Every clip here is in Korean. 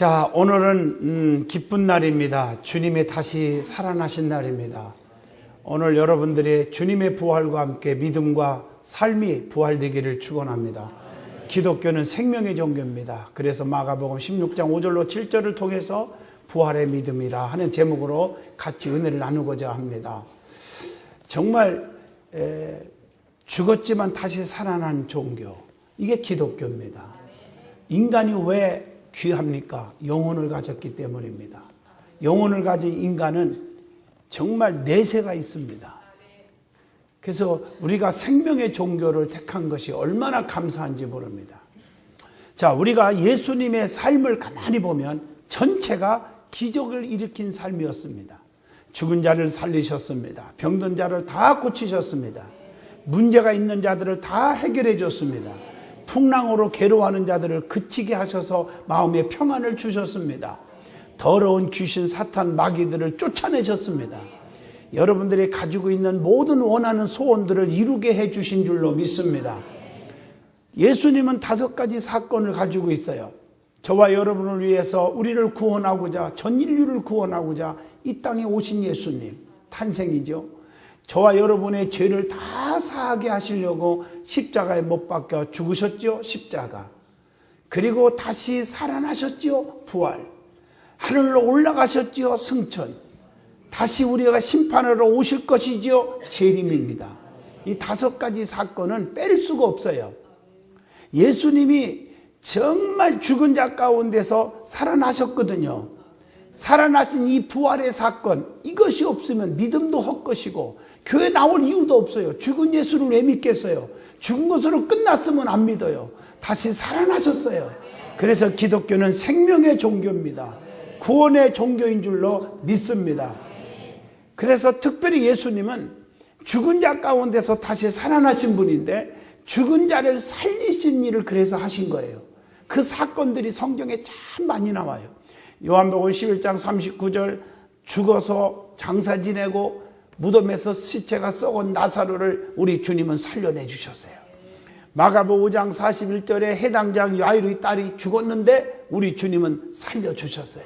자, 오늘은 기쁜 날입니다. 주님이 다시 살아나신 날입니다. 오늘 여러분들이 주님의 부활과 함께 믿음과 삶이 부활되기를 축원합니다. 기독교는 생명의 종교입니다. 그래서 마가복음 16장 5절로 7절을 통해서 부활의 믿음이라 하는 제목으로 같이 은혜를 나누고자 합니다. 정말 죽었지만 다시 살아난 종교, 이게 기독교입니다. 인간이 왜 귀합니까? 영혼을 가졌기 때문입니다. 영혼을 가진 인간은 정말 내세가 있습니다. 그래서 우리가 생명의 종교를 택한 것이 얼마나 감사한지 모릅니다. 자, 우리가 예수님의 삶을 가만히 보면 전체가 기적을 일으킨 삶이었습니다. 죽은 자를 살리셨습니다. 병든 자를 다 고치셨습니다. 문제가 있는 자들을 다 해결해 줬습니다. 풍랑으로 괴로워하는 자들을 그치게 하셔서 마음의 평안을 주셨습니다. 더러운 귀신, 사탄, 마귀들을 쫓아내셨습니다. 여러분들이 가지고 있는 모든 원하는 소원들을 이루게 해주신 줄로 믿습니다. 예수님은 5가지 사건을 가지고 있어요. 저와 여러분을 위해서 우리를 구원하고자, 전 인류를 구원하고자 이 땅에 오신 예수님 탄생이죠. 저와 여러분의 죄를 다 사하게 하시려고 십자가에 못 박혀 죽으셨죠. 십자가. 그리고 다시 살아나셨죠. 부활. 하늘로 올라가셨죠. 승천. 다시 우리가 심판하러 오실 것이죠. 재림입니다. 이 5가지 사건은 뺄 수가 없어요. 예수님이 정말 죽은 자 가운데서 살아나셨거든요. 살아나신 이 부활의 사건, 이것이 없으면 믿음도 헛것이고 교회 나올 이유도 없어요. 죽은 예수를 왜 믿겠어요? 죽은 것으로 끝났으면 안 믿어요. 다시 살아나셨어요. 그래서 기독교는 생명의 종교입니다. 구원의 종교인 줄로 믿습니다. 그래서 특별히 예수님은 죽은 자 가운데서 다시 살아나신 분인데 죽은 자를 살리신 일을 그래서 하신 거예요. 그 사건들이 성경에 참 많이 나와요. 요한복음 11장 39절, 죽어서 장사 지내고 무덤에서 시체가 썩은 나사로를 우리 주님은 살려내 주셨어요. 마가복음 5장 41절에 해당장 야이로의 딸이 죽었는데 우리 주님은 살려주셨어요.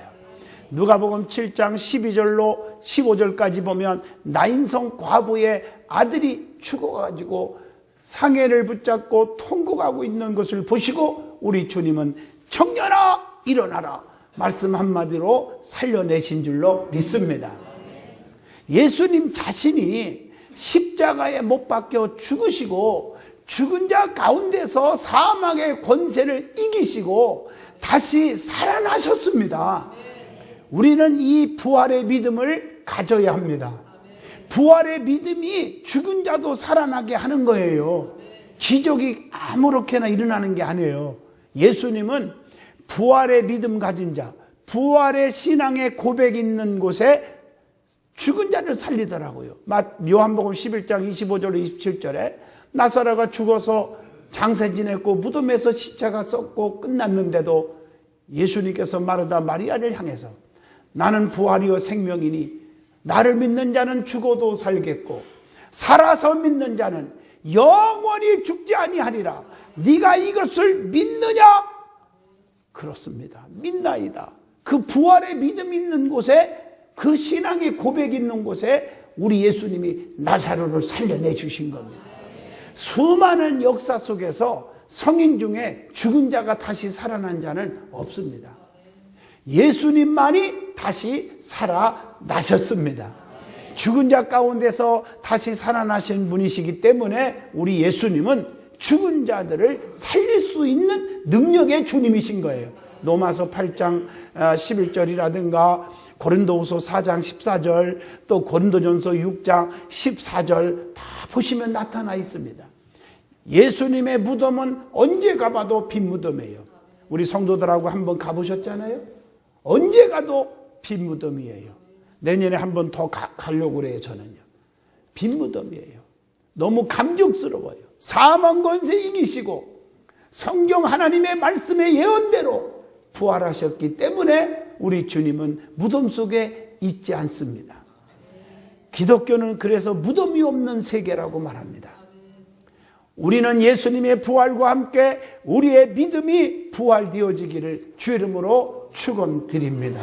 누가복음 7장 12절로 15절까지 보면 나인성 과부의 아들이 죽어가지고 상해를 붙잡고 통곡하고 있는 것을 보시고 우리 주님은 청년아 일어나라 말씀 한마디로 살려내신 줄로 믿습니다. 예수님 자신이 십자가에 못 박혀 죽으시고 죽은 자 가운데서 사망의 권세를 이기시고 다시 살아나셨습니다. 우리는 이 부활의 믿음을 가져야 합니다. 부활의 믿음이 죽은 자도 살아나게 하는 거예요. 기적이 아무렇게나 일어나는 게 아니에요. 예수님은 부활의 믿음 가진 자, 부활의 신앙의 고백이 있는 곳에 죽은 자를 살리더라고요. 요한복음 11장 25절 27절에 나사로가 죽어서 장사 지냈고 무덤에서 시체가 썩고 끝났는데도 예수님께서 마르다 마리아를 향해서 나는 부활이요 생명이니 나를 믿는 자는 죽어도 살겠고 살아서 믿는 자는 영원히 죽지 아니하리라. 네가 이것을 믿느냐? 그렇습니다. 믿나이다. 그 부활의 믿음 있는 곳에, 그 신앙의 고백이 있는 곳에 우리 예수님이 나사로를 살려내 주신 겁니다. 수많은 역사 속에서 성인 중에 죽은 자가 다시 살아난 자는 없습니다. 예수님만이 다시 살아나셨습니다. 죽은 자 가운데서 다시 살아나신 분이시기 때문에 우리 예수님은 죽은 자들을 살릴 수 있는 능력의 주님이신 거예요. 로마서 8장 11절이라든가 고린도후서 4장 14절 또 고린도전서 6장 14절 다 보시면 나타나 있습니다. 예수님의 무덤은 언제 가봐도 빈 무덤이에요. 우리 성도들하고 한번 가보셨잖아요. 언제 가도 빈 무덤이에요. 내년에 한번 더 가려고 그래요. 저는요. 빈 무덤이에요. 너무 감격스러워요. 사망 권세 이기시고 성경 하나님의 말씀의 예언대로 부활하셨기 때문에 우리 주님은 무덤 속에 있지 않습니다. 기독교는 그래서 무덤이 없는 세계라고 말합니다. 우리는 예수님의 부활과 함께 우리의 믿음이 부활되어지기를 주 이름으로 축원드립니다.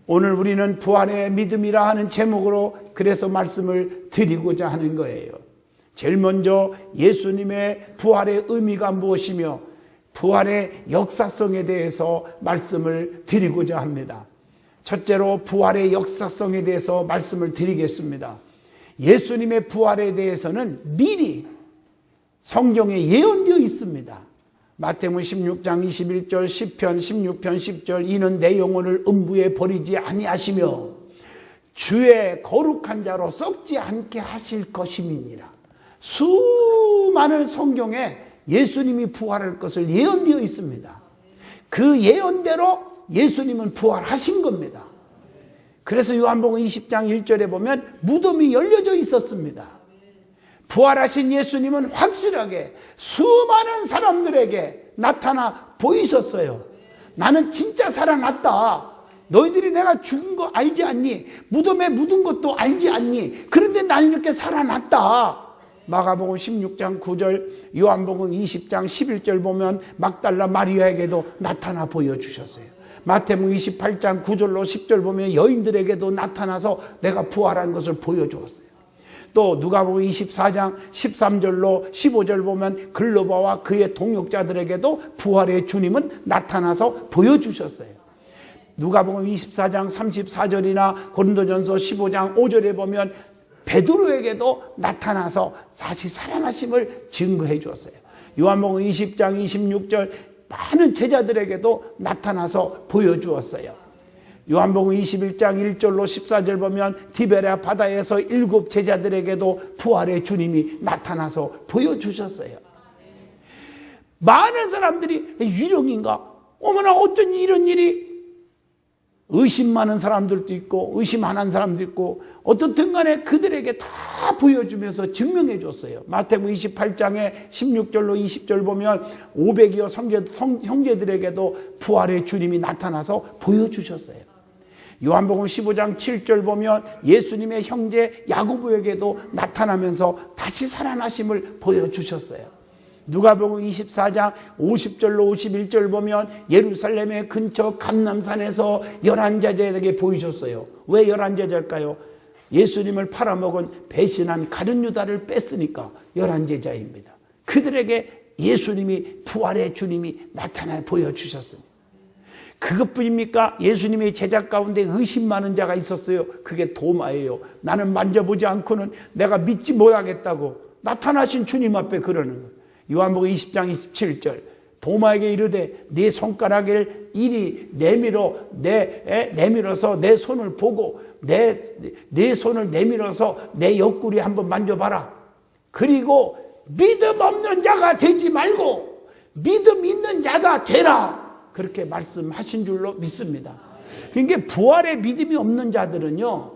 오늘 우리는 부활의 믿음이라 하는 제목으로 그래서 말씀을 드리고자 하는 거예요. 제일 먼저 예수님의 부활의 의미가 무엇이며 부활의 역사성에 대해서 말씀을 드리고자 합니다. 첫째로 부활의 역사성에 대해서 말씀을 드리겠습니다. 예수님의 부활에 대해서는 미리 성경에 예언되어 있습니다. 마태복음 16장 21절, 시편 16편 10절, 이는 내 영혼을 음부에 버리지 아니하시며 주의 거룩한 자로 썩지 않게 하실 것임이니라. 수많은 성경에 예수님이 부활할 것을 예언되어 있습니다. 그 예언대로 예수님은 부활하신 겁니다. 그래서 요한복음 20장 1절에 보면 무덤이 열려져 있었습니다. 부활하신 예수님은 확실하게 수많은 사람들에게 나타나 보이셨어요. 나는 진짜 살아났다. 너희들이 내가 죽은 거 알지 않니? 무덤에 묻은 것도 알지 않니? 그런데 나는 이렇게 살아났다. 마가복음 16장 9절, 요한복음 20장 11절 보면 막달라 마리아에게도 나타나 보여주셨어요. 마태복음 28장 9절로 10절 보면 여인들에게도 나타나서 내가 부활한 것을 보여주었어요. 또 누가복음 24장 13절로 15절 보면 글로바와 그의 동역자들에게도 부활의 주님은 나타나서 보여주셨어요. 누가복음 24장 34절이나 고린도전서 15장 5절에 보면 베드로에게도 나타나서 다시 살아나심을 증거해 주었어요. 요한복음 20장 26절 많은 제자들에게도 나타나서 보여주었어요. 요한복음 21장 1절로 14절 보면 디베랴 바다에서 7 제자들에게도 부활의 주님이 나타나서 보여주셨어요. 많은 사람들이 유령인가? 어머나 어쩐 이런 일이? 의심 많은 사람들도 있고 의심 안 한 사람도 있고 어떻든 간에 그들에게 다 보여주면서 증명해 줬어요. 마태복음 28장에 16절로 20절 보면 500여 형제들에게도 부활의 주님이 나타나서 보여주셨어요. 요한복음 15장 7절 보면 예수님의 형제 야고보에게도 나타나면서 다시 살아나심을 보여주셨어요. 누가복음 24장 50절로 51절 보면 예루살렘의 근처 감람산에서 11제자에게 보이셨어요. 왜 11제자일까요? 예수님을 팔아먹은 배신한 가룟 유다를 뺐으니까 11제자입니다. 그들에게 예수님이 부활의 주님이 나타나 보여주셨습니다. 그것뿐입니까? 예수님의 제자 가운데 의심 많은 자가 있었어요. 그게 도마예요. 나는 만져보지 않고는 내가 믿지 못하겠다고 나타나신 주님 앞에 그러는 거예요. 요한복음 20장 27절 도마에게 이르되 네 손가락을 이리 내밀어서 내 손을 보고 내 손을 내밀어서 내 옆구리 한번 만져봐라. 그리고 믿음 없는 자가 되지 말고 믿음 있는 자가 되라. 그렇게 말씀하신 줄로 믿습니다. 그러니까 부활에 믿음이 없는 자들은요,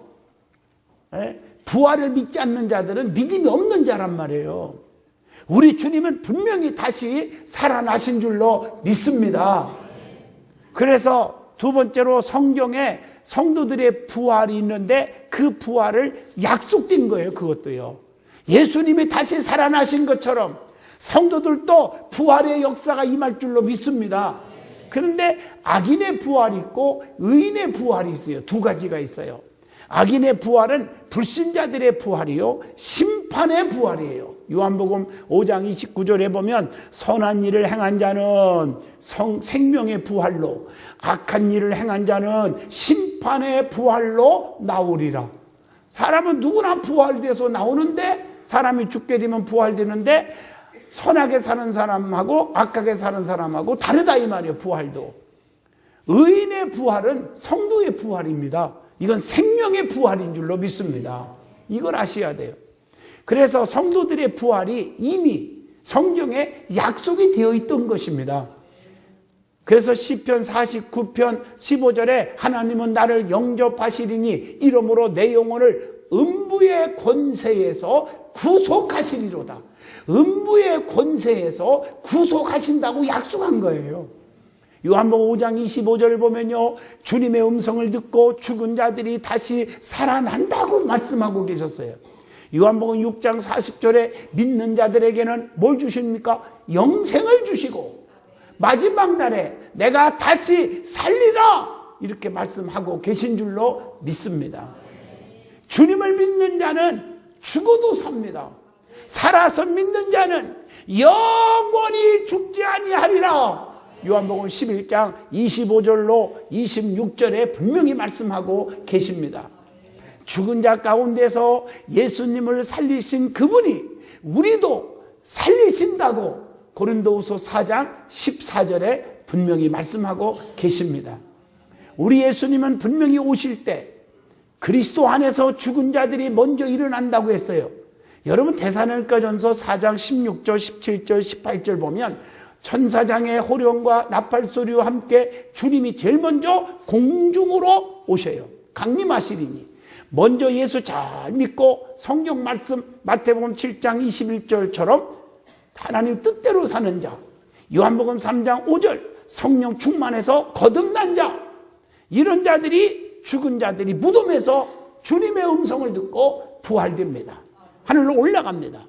부활을 믿지 않는 자들은 믿음이 없는 자란 말이에요. 우리 주님은 분명히 다시 살아나신 줄로 믿습니다. 그래서 두 번째로 성경에 성도들의 부활이 있는데 그 부활을 약속된 거예요. 그것도요. 예수님이 다시 살아나신 것처럼 성도들도 부활의 역사가 임할 줄로 믿습니다. 그런데 악인의 부활이 있고 의인의 부활이 있어요. 두 가지가 있어요. 악인의 부활은 불신자들의 부활이요, 심판의 부활이에요. 요한복음 5장 29절에 보면 선한 일을 행한 자는 생명의 부활로, 악한 일을 행한 자는 심판의 부활로 나오리라. 사람은 누구나 부활돼서 나오는데, 사람이 죽게 되면 부활되는데 선하게 사는 사람하고 악하게 사는 사람하고 다르다 이 말이에요. 부활도. 의인의 부활은 성도의 부활입니다. 이건 생명의 부활인 줄로 믿습니다. 이걸 아셔야 돼요. 그래서 성도들의 부활이 이미 성경에 약속이 되어 있던 것입니다. 그래서 시편 49편 15절에 하나님은 나를 영접하시리니 이러므로 내 영혼을 음부의 권세에서 구속하시리로다. 음부의 권세에서 구속하신다고 약속한 거예요. 요한복음 5장 25절을 보면요, 주님의 음성을 듣고 죽은 자들이 다시 살아난다고 말씀하고 계셨어요. 요한복음 6장 40절에 믿는 자들에게는 뭘 주십니까? 영생을 주시고 마지막 날에 내가 다시 살리라 이렇게 말씀하고 계신 줄로 믿습니다. 주님을 믿는 자는 죽어도 삽니다. 살아서 믿는 자는 영원히 죽지 아니하리라. 요한복음 11장 25절로 26절에 분명히 말씀하고 계십니다. 죽은 자 가운데서 예수님을 살리신 그분이 우리도 살리신다고 고린도후서 4장 14절에 분명히 말씀하고 계십니다. 우리 예수님은 분명히 오실 때 그리스도 안에서 죽은 자들이 먼저 일어난다고 했어요. 여러분 데살로니가전서 4장 16절, 17절, 18절 보면 천사장의 호령과 나팔소리와 함께 주님이 제일 먼저 공중으로 오셔요. 강림하시리니 먼저 예수 잘 믿고 성경 말씀 마태복음 7장 21절처럼 하나님 뜻대로 사는 자, 요한복음 3장 5절 성령 충만해서 거듭난 자, 이런 자들이 죽은 자들이 무덤에서 주님의 음성을 듣고 부활됩니다. 하늘로 올라갑니다.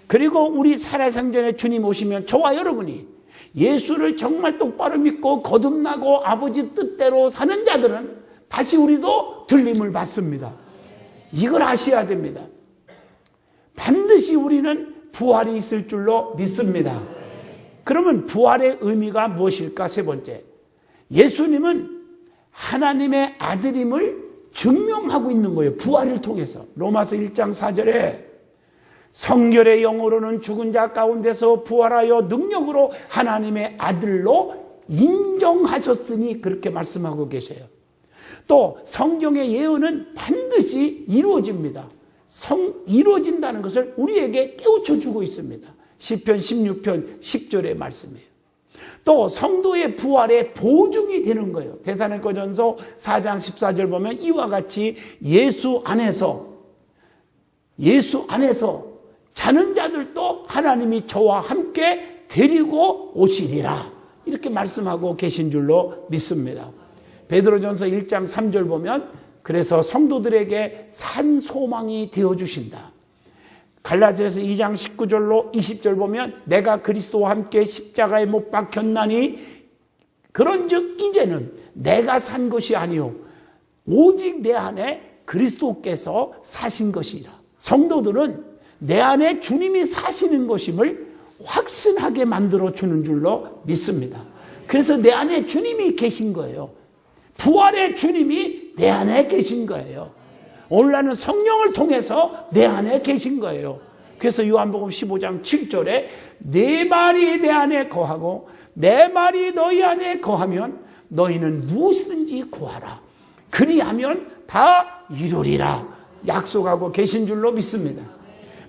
그리고 우리 살아생전에 주님 오시면 저와 여러분이 예수를 정말 똑바로 믿고 거듭나고 아버지 뜻대로 사는 자들은 다시 우리도 들림을 받습니다. 이걸 아셔야 됩니다. 반드시 우리는 부활이 있을 줄로 믿습니다. 그러면 부활의 의미가 무엇일까? 세 번째, 예수님은 하나님의 아들임을 증명하고 있는 거예요. 부활을 통해서. 로마서 1장 4절에 성결의 영으로는 죽은 자 가운데서 부활하여 능력으로 하나님의 아들로 인정하셨으니 그렇게 말씀하고 계세요. 또 성경의 예언은 반드시 이루어집니다. 이루어진다는 것을 우리에게 깨우쳐 주고 있습니다. 시편 16편 10절의 말씀이에요. 또 성도의 부활의 보증이 되는 거예요. 데살로니가전서 4장 14절 보면 이와 같이 예수 안에서 자는 자들도 하나님이 저와 함께 데리고 오시리라 이렇게 말씀하고 계신 줄로 믿습니다. 베드로전서 1장 3절 보면 그래서 성도들에게 산 소망이 되어주신다. 갈라디아서 2장 19절로 20절 보면 내가 그리스도와 함께 십자가에 못 박혔나니 그런즉 이제는 내가 산 것이 아니요 오직 내 안에 그리스도께서 사신 것이라. 성도들은 내 안에 주님이 사시는 것임을 확신하게 만들어주는 줄로 믿습니다. 그래서 내 안에 주님이 계신 거예요. 부활의 주님이 내 안에 계신 거예요. 오늘날은 성령을 통해서 내 안에 계신 거예요. 그래서 요한복음 15장 7절에 내 말이 내 안에 거하고 내 말이 너희 안에 거하면 너희는 무엇이든지 구하라. 그리하면 다 이루리라 약속하고 계신 줄로 믿습니다.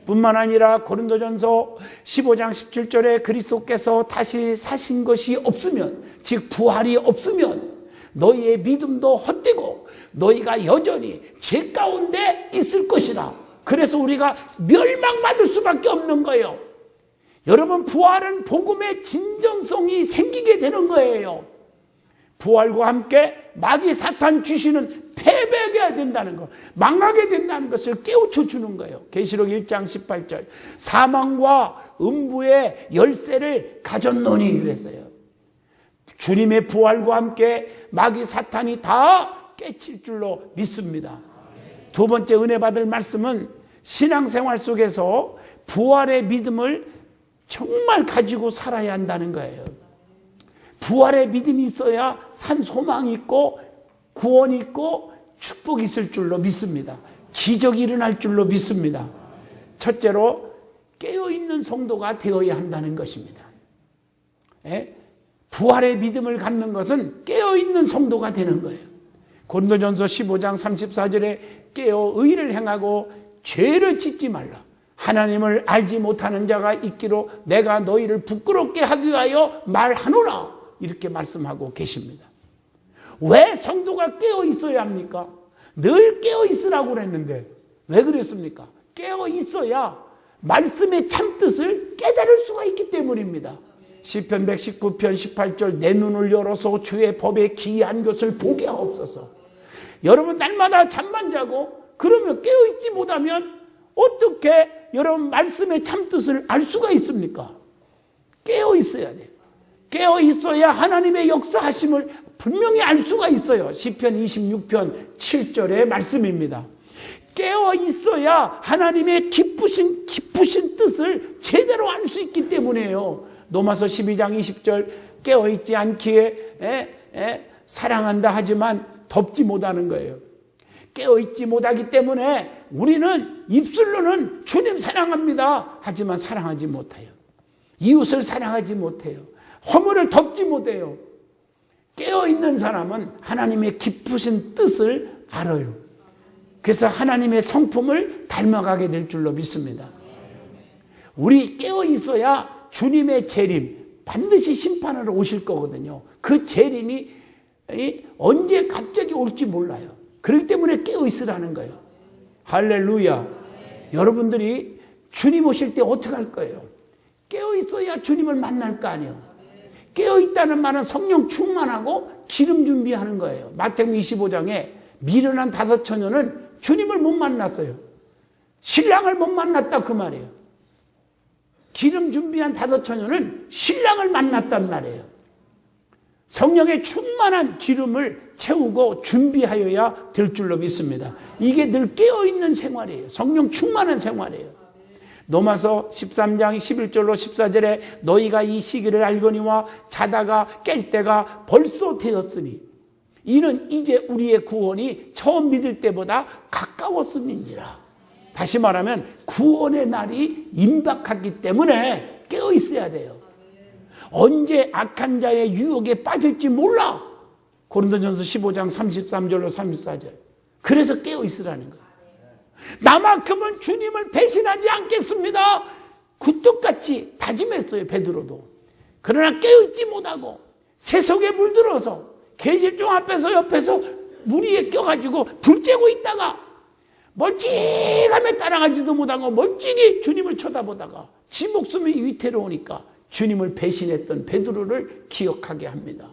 뿐만 아니라 고린도전서 15장 17절에 그리스도께서 다시 사신 것이 없으면 즉 부활이 없으면 너희의 믿음도 헛되고 너희가 여전히 죄 가운데 있을 것이라. 그래서 우리가 멸망받을 수밖에 없는 거예요. 여러분 부활은 복음의 진정성이 생기게 되는 거예요. 부활과 함께 마귀 사탄 귀신은 패배하게 된다는 것, 망하게 된다는 것을 깨우쳐 주는 거예요. 계시록 1장 18절 사망과 음부의 열쇠를 가졌노니 그랬어요. 주님의 부활과 함께 마귀 사탄이 다 깨칠 줄로 믿습니다. 두 번째 은혜 받을 말씀은 신앙생활 속에서 부활의 믿음을 정말 가지고 살아야 한다는 거예요. 부활의 믿음이 있어야 산 소망이 있고 구원이 있고 축복이 있을 줄로 믿습니다. 기적이 일어날 줄로 믿습니다. 첫째로 깨어있는 성도가 되어야 한다는 것입니다. 부활의 믿음을 갖는 것은 깨어있는 성도가 되는 거예요. 고린도전서 15장 34절에 깨어 의를 행하고 죄를 짓지 말라. 하나님을 알지 못하는 자가 있기로 내가 너희를 부끄럽게 하기 위하여 말하노라. 이렇게 말씀하고 계십니다. 왜 성도가 깨어 있어야 합니까? 늘 깨어 있으라고 그랬는데 왜 그랬습니까? 깨어 있어야 말씀의 참뜻을 깨달을 수가 있기 때문입니다. 시편 119편 18절 내 눈을 열어서 주의 법에 기이한 것을 보게 하옵소서. 여러분 날마다 잠만 자고 그러면 깨어있지 못하면 어떻게 여러분 말씀의 참뜻을 알 수가 있습니까? 깨어있어야 돼요. 깨어 있어야 하나님의 역사하심을 분명히 알 수가 있어요. 시편 26편 7절의 말씀입니다. 깨어 있어야 하나님의 기쁘신 뜻을 제대로 알 수 있기 때문에요. 로마서 12장 20절 깨어 있지 않기에 사랑한다 하지만 덮지 못하는 거예요. 깨어 있지 못하기 때문에 우리는 입술로는 주님 사랑합니다 하지만 사랑하지 못해요. 이웃을 사랑하지 못해요. 허물을 덮지 못해요. 깨어있는 사람은 하나님의 기쁘신 뜻을 알아요. 그래서 하나님의 성품을 닮아가게 될 줄로 믿습니다. 우리 깨어있어야 주님의 재림, 반드시 심판하러 오실 거거든요. 그 재림이 언제 갑자기 올지 몰라요. 그렇기 때문에 깨어있으라는 거예요. 할렐루야. 여러분들이 주님 오실 때 어떻게 할 거예요? 깨어있어야 주님을 만날 거 아니에요. 깨어있다는 말은 성령 충만하고 기름 준비하는 거예요. 마태복음 25장에 미련한 5 처녀는 주님을 못 만났어요. 신랑을 못 만났다 그 말이에요. 기름 준비한 5 처녀는 신랑을 만났단 말이에요. 성령의 충만한 기름을 채우고 준비하여야 될 줄로 믿습니다. 이게 늘 깨어있는 생활이에요. 성령 충만한 생활이에요. 로마서 13장 11절로 14절에 너희가 이 시기를 알거니와 자다가 깰 때가 벌써 되었으니 이는 이제 우리의 구원이 처음 믿을 때보다 가까웠음인지라. 다시 말하면 구원의 날이 임박하기 때문에 깨어 있어야 돼요. 언제 악한 자의 유혹에 빠질지 몰라. 고린도전서 15장 33절로 34절. 그래서 깨어 있으라는 거예요. 나만큼은 주님을 배신하지 않겠습니다. 그 똑같이 다짐했어요. 베드로도. 그러나 깨어있지 못하고 세속에 물들어서 계집종 앞에서 옆에서 무리에 껴가지고 불 쬐고 있다가 멀찍하며 따라가지도 못하고 멀찍이 주님을 쳐다보다가 지 목숨이 위태로우니까 주님을 배신했던 베드로를 기억하게 합니다.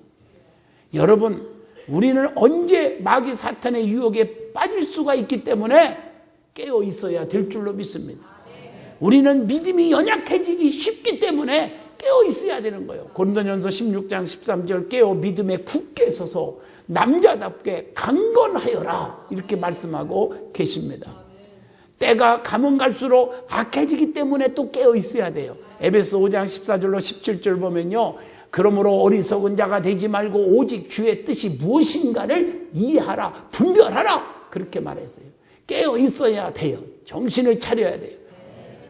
여러분, 우리는 언제 마귀 사탄의 유혹에 빠질 수가 있기 때문에 깨어 있어야 될 줄로 믿습니다. 우리는 믿음이 연약해지기 쉽기 때문에 깨어 있어야 되는 거예요. 고린도전서 16장 13절 깨어 믿음에 굳게 서서 남자답게 강건하여라 이렇게 말씀하고 계십니다. 때가 가면 갈수록 악해지기 때문에 또 깨어 있어야 돼요. 에베소 5장 14절로 17절 보면요. 그러므로 어리석은 자가 되지 말고 오직 주의 뜻이 무엇인가를 이해하라, 분별하라 그렇게 말했어요. 깨어 있어야 돼요. 정신을 차려야 돼요.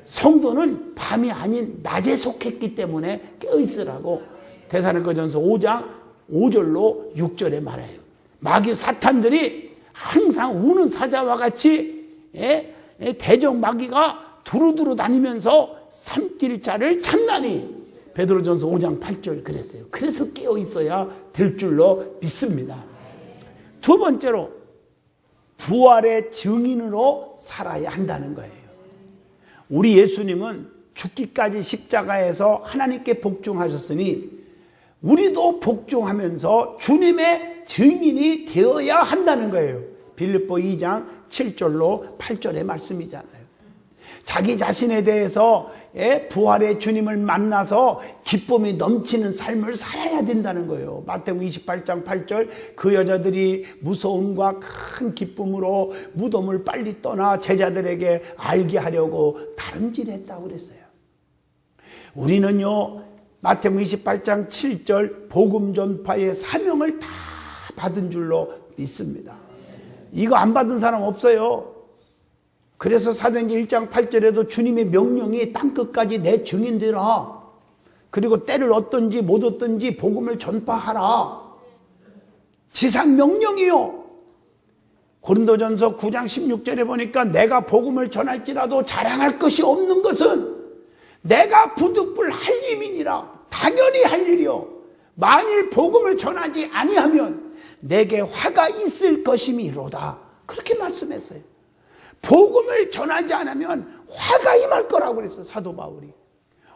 성도는 밤이 아닌 낮에 속했기 때문에 깨어 있으라고 데살로니가전서 5장 5절로 6절에 말해요. 마귀 사탄들이 항상 우는 사자와 같이 대적 마귀가 두루두루 다니면서 삼킬 자를 찾나니 베드로전서 5장 8절 그랬어요. 그래서 깨어 있어야 될 줄로 믿습니다. 두 번째로 부활의 증인으로 살아야 한다는 거예요. 우리 예수님은 죽기까지 십자가에서 하나님께 복종하셨으니 우리도 복종하면서 주님의 증인이 되어야 한다는 거예요. 빌립보 2장 7절로 8절의 말씀이잖아요. 자기 자신에 대해서 부활의 주님을 만나서 기쁨이 넘치는 삶을 살아야 된다는 거예요. 마태복음 28장 8절 그 여자들이 무서움과 큰 기쁨으로 무덤을 빨리 떠나 제자들에게 알게 하려고 다름질했다고 그랬어요. 우리는요 마태복음 28장 7절 복음 전파의 사명을 다 받은 줄로 믿습니다. 이거 안 받은 사람 없어요. 그래서 사도행전 1장 8절에도 주님의 명령이 땅끝까지 내 증인되라. 그리고 때를 얻든지 못 얻든지 복음을 전파하라. 지상 명령이요. 고린도전서 9장 16절에 보니까 내가 복음을 전할지라도 자랑할 것이 없는 것은 내가 부득불 할 일이니라. 당연히 할 일이요. 만일 복음을 전하지 아니하면 내게 화가 있을 것임이로다. 그렇게 말씀했어요. 복음을 전하지 않으면 화가 임할 거라고 그랬어요. 사도 바울이.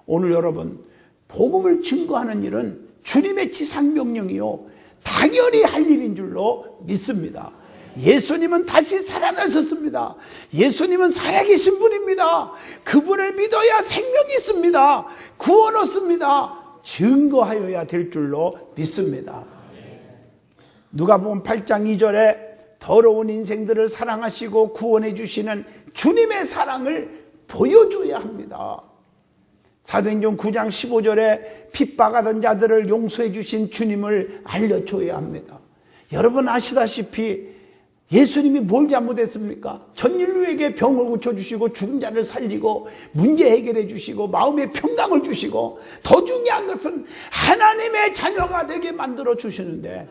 오늘 여러분 복음을 증거하는 일은 주님의 지상명령이요 당연히 할 일인 줄로 믿습니다. 예수님은 다시 살아나셨습니다. 예수님은 살아계신 분입니다. 그분을 믿어야 생명이 있습니다. 구원 얻습니다. 증거하여야 될 줄로 믿습니다. 누가복음 8장 2절에 더러운 인생들을 사랑하시고 구원해 주시는 주님의 사랑을 보여줘야 합니다. 사도행전 9장 15절에 핍박하던 자들을 용서해 주신 주님을 알려줘야 합니다. 여러분 아시다시피 예수님이 뭘 잘못했습니까? 전 인류에게 병을 고쳐주시고 죽은 자를 살리고 문제 해결해 주시고 마음의 평강을 주시고 더 중요한 것은 하나님의 자녀가 되게 만들어 주시는데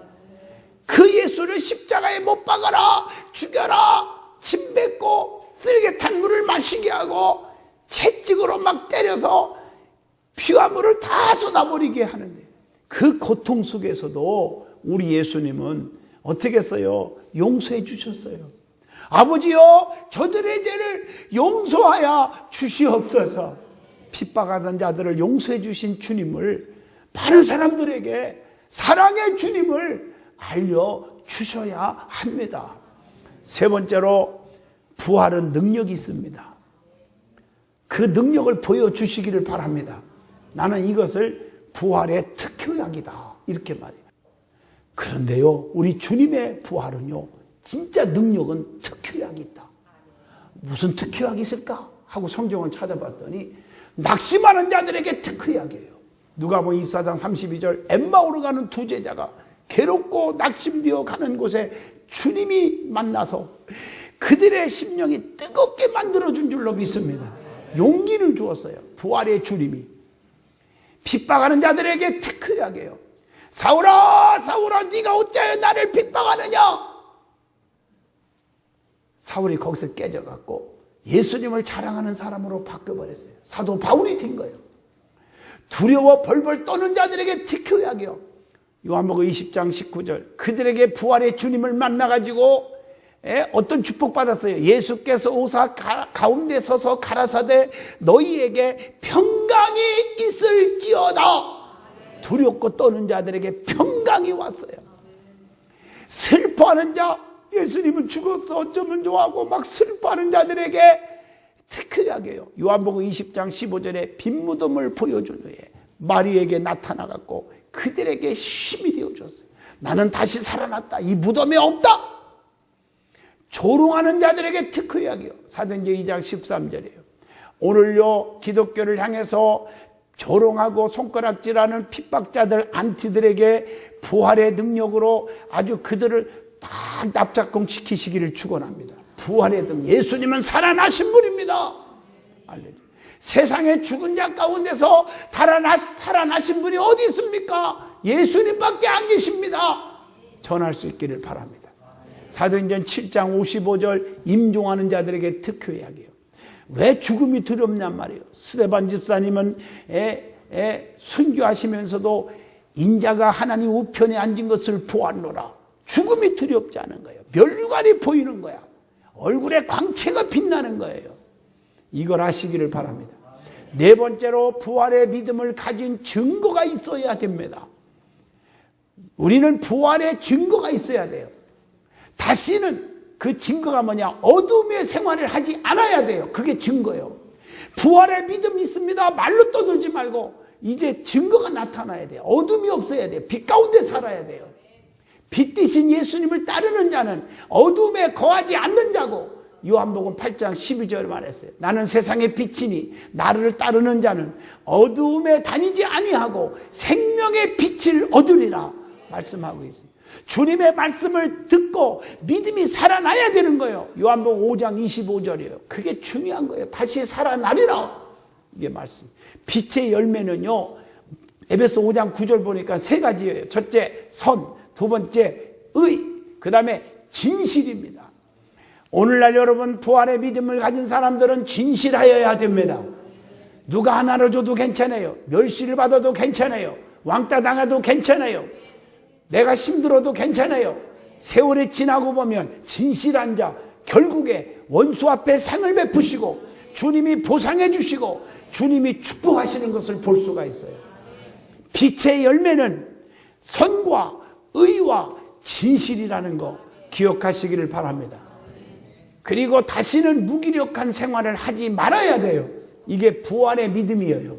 그 예수를 십자가에 못 박아라, 죽여라, 침 뱉고 쓸개탄 물을 마시게 하고 채찍으로 막 때려서 피와 물을 다 쏟아버리게 하는데 그 고통 속에서도 우리 예수님은 어떻게 했어요? 용서해 주셨어요. 아버지요, 저들의 죄를 용서하여 주시옵소서. 핍박하던 자들을 용서해 주신 주님을 많은 사람들에게 사랑의 주님을 알려주셔야 합니다. 세 번째로 부활은 능력이 있습니다. 그 능력을 보여주시기를 바랍니다. 나는 이것을 부활의 특효약이다 이렇게 말해요. 그런데요, 우리 주님의 부활은요, 진짜 능력은 특효약이 있다. 무슨 특효약이 있을까? 하고 성경을 찾아봤더니 낙심하는 자들에게 특효약이에요. 누가복음 24장 32절 엠마오로 가는 두 제자가 괴롭고 낙심되어 가는 곳에 주님이 만나서 그들의 심령이 뜨겁게 만들어준 줄로 믿습니다. 용기를 주었어요. 부활의 주님이. 핍박하는 자들에게 특효약이에요. 사울아, 사울아, 네가 어찌하여 나를 핍박하느냐? 사울이 거기서 깨져갖고 예수님을 자랑하는 사람으로 바뀌어버렸어요. 사도 바울이 된 거예요. 두려워 벌벌 떠는 자들에게 특효약이요. 요한복음 20장 19절 그들에게 부활의 주님을 만나가지고 어떤 축복받았어요. 예수께서 오사 가운데 서서 가라사대 너희에게 평강이 있을지어다. 두렵고 떠는 자들에게 평강이 왔어요. 슬퍼하는 자, 예수님은 죽었어 어쩌면 좋아하고 막 슬퍼하는 자들에게 특효약이에요. 요한복음 20장 15절에 빈 무덤을 보여준 후에 마리에게 나타나갖고 그들에게 힘이 되어줬어요. 나는 다시 살아났다. 이 무덤에 없다. 조롱하는 자들에게 특효약이요. 사도행전 2장 13절이에요. 오늘요 기독교를 향해서 조롱하고 손가락질하는 핍박자들 안티들에게 부활의 능력으로 아주 그들을 다 납작공 시키시기를 축원합니다. 부활의 능력. 예수님은 살아나신 분입니다. 알레루야. 세상에 죽은 자 가운데서 살아나신 분이 어디 있습니까? 예수님밖에 안 계십니다. 전할 수 있기를 바랍니다. 사도행전 7장 55절 임종하는 자들에게 특효약이에요. 왜 죽음이 두렵냔 말이에요. 스데반 집사님은 순교하시면서도 인자가 하나님 우편에 앉은 것을 보았노라. 죽음이 두렵지 않은 거예요. 면류관이 보이는 거야. 얼굴에 광채가 빛나는 거예요. 이걸 아시기를 바랍니다. 네 번째로 부활의 믿음을 가진 증거가 있어야 됩니다. 우리는 부활의 증거가 있어야 돼요. 다시는 그 증거가 뭐냐? 어둠의 생활을 하지 않아야 돼요. 그게 증거예요. 부활의 믿음이 있습니다. 말로 떠들지 말고 이제 증거가 나타나야 돼요. 어둠이 없어야 돼요. 빛 가운데 살아야 돼요. 빛 대신 예수님을 따르는 자는 어둠에 거하지 않는 자고 요한복음 8장 12절에 말했어요. 나는 세상의 빛이니 나를 따르는 자는 어두움에 다니지 아니하고 생명의 빛을 얻으리라 말씀하고 있습니다. 주님의 말씀을 듣고 믿음이 살아나야 되는 거예요. 요한복음 5장 25절이에요. 그게 중요한 거예요. 다시 살아나리라. 이게 말씀. 빛의 열매는요. 에베소 5장 9절 보니까 세 가지예요. 첫째 선, 두 번째 의, 그 다음에 진실입니다. 오늘날 여러분 부활의 믿음을 가진 사람들은 진실하여야 됩니다. 누가 하나를 줘도 괜찮아요. 멸시를 받아도 괜찮아요. 왕따 당해도 괜찮아요. 내가 힘들어도 괜찮아요. 세월이 지나고 보면 진실한 자 결국에 원수 앞에 상을 베푸시고 주님이 보상해 주시고 주님이 축복하시는 것을 볼 수가 있어요. 빛의 열매는 선과 의와 진실이라는 거 기억하시기를 바랍니다. 그리고 다시는 무기력한 생활을 하지 말아야 돼요. 이게 부활의 믿음이에요.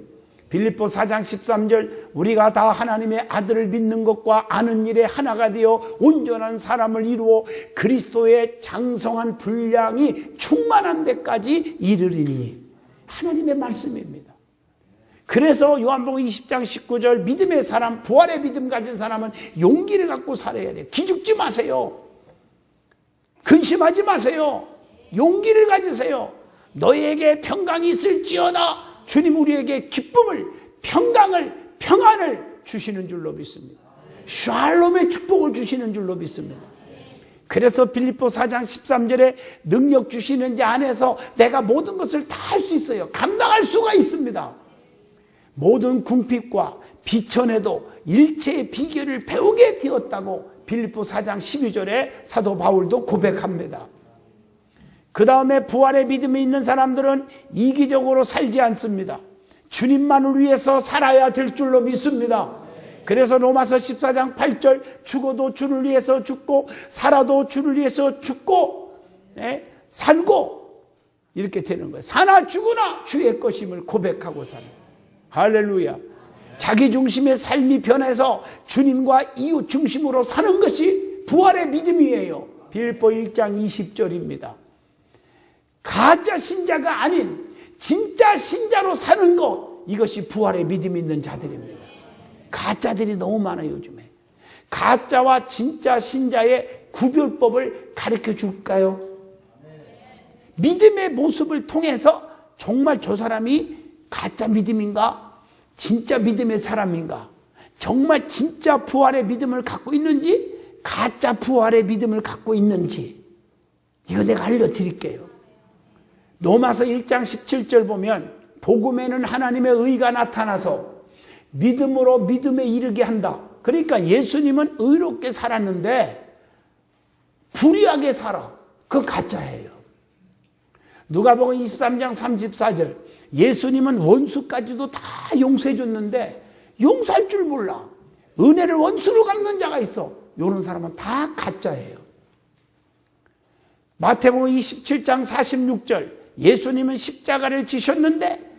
빌립보 4장 13절 우리가 다 하나님의 아들을 믿는 것과 아는 일에 하나가 되어 온전한 사람을 이루어 그리스도의 장성한 분량이 충만한 데까지 이르리니 하나님의 말씀입니다. 그래서 요한복음 20장 19절 믿음의 사람, 부활의 믿음 가진 사람은 용기를 갖고 살아야 돼요. 기죽지 마세요. 근심하지 마세요. 용기를 가지세요. 너희에게 평강이 있을지어다. 주님 우리에게 기쁨을, 평강을, 평안을 주시는 줄로 믿습니다. 샬롬의 축복을 주시는 줄로 믿습니다. 그래서 빌립보 4장 13절에 능력 주시는 자 안에서 내가 모든 것을 다 할 수 있어요. 감당할 수가 있습니다. 모든 궁핍과 비천에도 일체의 비결을 배우게 되었다고 빌립보 4장 12절에 사도 바울도 고백합니다. 그 다음에 부활의 믿음이 있는 사람들은 이기적으로 살지 않습니다. 주님만을 위해서 살아야 될 줄로 믿습니다. 그래서 로마서 14장 8절 죽어도 주를 위해서 죽고 살아도 주를 위해서 죽고 살고 이렇게 되는 거예요. 사나 죽으나 주의 것임을 고백하고 사는 거예요. 할렐루야. 자기 중심의 삶이 변해서 주님과 이웃 중심으로 사는 것이 부활의 믿음이에요. 빌립보 1장 20절입니다. 가짜 신자가 아닌 진짜 신자로 사는 것, 이것이 부활의 믿음이 있는 자들입니다. 가짜들이 너무 많아요 요즘에. 가짜와 진짜 신자의 구별법을 가르쳐 줄까요? 믿음의 모습을 통해서 정말 저 사람이 가짜 믿음인가 진짜 믿음의 사람인가, 정말 진짜 부활의 믿음을 갖고 있는지 가짜 부활의 믿음을 갖고 있는지, 이거 내가 알려드릴게요. 로마서 1장 17절 보면 복음에는 하나님의 의가 나타나서 믿음으로 믿음에 이르게 한다. 그러니까 예수님은 의롭게 살았는데 불의하게 살아. 그거 가짜예요. 누가복음 23장 34절 예수님은 원수까지도 다 용서해 줬는데 용서할 줄 몰라. 은혜를 원수로 갚는 자가 있어. 이런 사람은 다 가짜예요. 마태복음 27장 46절 예수님은 십자가를 지셨는데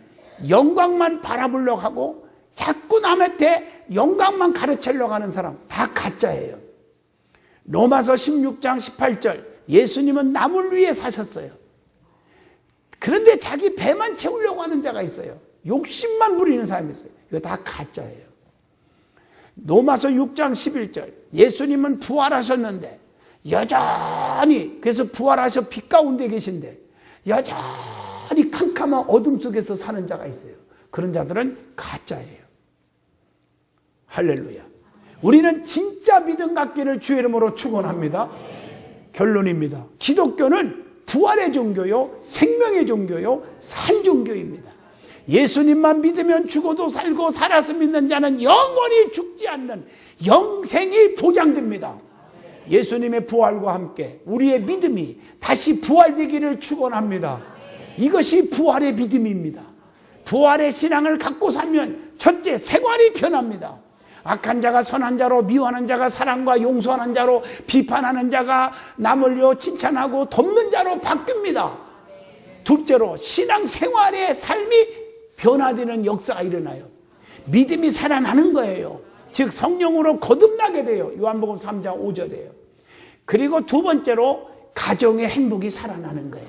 영광만 바라보려고 하고 자꾸 남한테 영광만 가르치려고 하는 사람 다 가짜예요. 로마서 16장 18절 예수님은 남을 위해 사셨어요. 그런데 자기 배만 채우려고 하는 자가 있어요. 욕심만 부리는 사람이 있어요. 이거 다 가짜예요. 로마서 6장 11절 예수님은 부활하셨는데 여전히, 그래서 부활하셔 빛 가운데 계신데 여전히 캄캄한 어둠 속에서 사는 자가 있어요. 그런 자들은 가짜예요. 할렐루야. 우리는 진짜 믿음 갖기를 주의 이름으로 축원합니다. 결론입니다. 기독교는 부활의 종교요, 생명의 종교요, 산 종교입니다. 예수님만 믿으면 죽어도 살고 살아서 믿는 자는 영원히 죽지 않는 영생이 보장됩니다. 예수님의 부활과 함께 우리의 믿음이 다시 부활되기를 축원합니다. 이것이 부활의 믿음입니다. 부활의 신앙을 갖고 살면 첫째, 생활이 변합니다. 악한 자가 선한 자로, 미워하는 자가 사랑과 용서하는 자로, 비판하는 자가 남을 칭찬하고 돕는 자로 바뀝니다. 둘째로, 신앙 생활의 삶이 변화되는 역사가 일어나요. 믿음이 살아나는 거예요. 즉 성령으로 거듭나게 돼요. 요한복음 3장 5절이에요. 그리고 두 번째로 가정의 행복이 살아나는 거예요.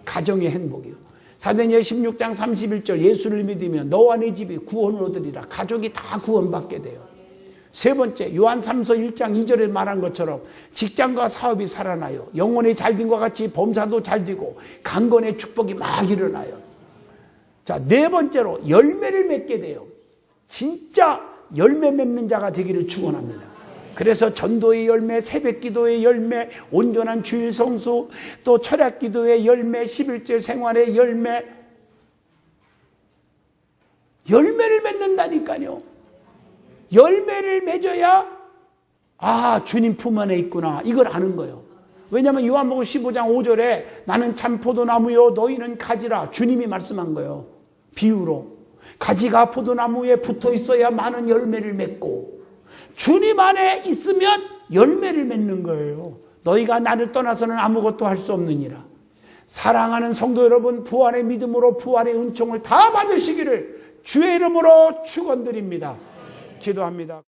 가정의 행복이요. 사도행전 16장 31절 예수를 믿으면 너와 네 집이 구원을 얻으리라. 가족이 다 구원받게 돼요. 세 번째, 요한 3서 1장 2절에 말한 것처럼 직장과 사업이 살아나요. 영혼이 잘된 것 같이 범사도 잘 되고 강건의 축복이 막 일어나요. 자, 네 번째로 열매를 맺게 돼요. 진짜 열매 맺는 자가 되기를 축원합니다. 그래서 전도의 열매, 새벽기도의 열매, 온전한 주일 성수, 또 철학기도의 열매, 11절 생활의 열매, 열매를 맺는다니까요. 열매를 맺어야 주님 품 안에 있구나, 이걸 아는 거예요. 왜냐하면 요한복음 15장 5절에 나는 참 포도나무요 너희는 가지라, 주님이 말씀한 거예요. 비유로 가지가 포도나무에 붙어 있어야 많은 열매를 맺고, 주님 안에 있으면 열매를 맺는 거예요. 너희가 나를 떠나서는 아무것도 할 수 없느니라. 사랑하는 성도 여러분, 부활의 믿음으로 부활의 은총을 다 받으시기를 주의 이름으로 축원드립니다. 기도합니다.